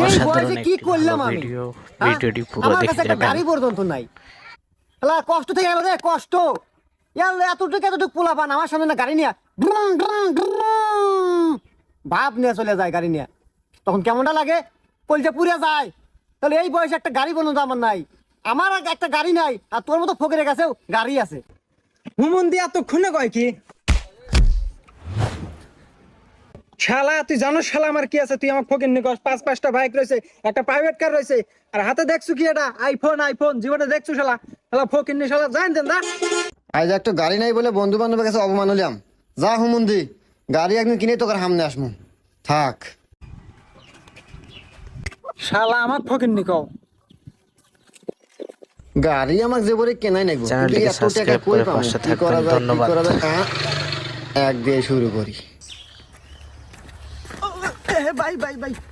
অসাধারণ কি একটি করলাম ভালো আমি? ভিডিও। হ্যাঁ? ভিডিওটি পুরো আমার দেখে কাছে একটা যাবেন। গাড়ি পর্যন্ত নাই। শালা কষ্ট থেকে গেল রে, কষ্ট। এতটুকু পোলা পান আমার সামনে না গাড়ি নিয়ে ভাব নিয়ে চলে যায় গাড়ি নিয়ে, তখন কেমনটা লাগে? কলজা পুড়ে যায়। তাহলে এই বয়সে একটা গাড়ি পর্যন্ত আমার নাই। আমার একটা গাড়ি নাই, আর তোর মতো ফকিরের কাছেও গাড়ি আছে। হুমন দিয়া তো খুনে কয় কি শালা, তুই জানো শালা আমার কি আছে? তুই আমার ফকির নিকস 5-5টা বাইক রয়েছে, একটা প্রাইভেট কার রয়েছে, আর হাতে দেখছু কি এটা আইফোন জীবনে দেখছু শালা? শালা ফকির নি শালা, জান দেন দা। আজ একটা গাড়ি নাই বলে বন্ধু বান্ধবের কাছে অপমান হলাম। যা হুমন্দি, গাড়ি একদিন কিনে তোকে সামনে আসমু। থাক। শালা আমার ফকির নিকও গাড়ি আমাকে যে বলে কেনাই নাই গো। চ্যানেলটিকে কিন্তু এত টাকা সাবস্ক্রাইব কই করে পাবো? পাশে কি করা থাকবেন। যায়, কি ধন্যবাদ। করা যায়? এক দিয়ে শুরু করি।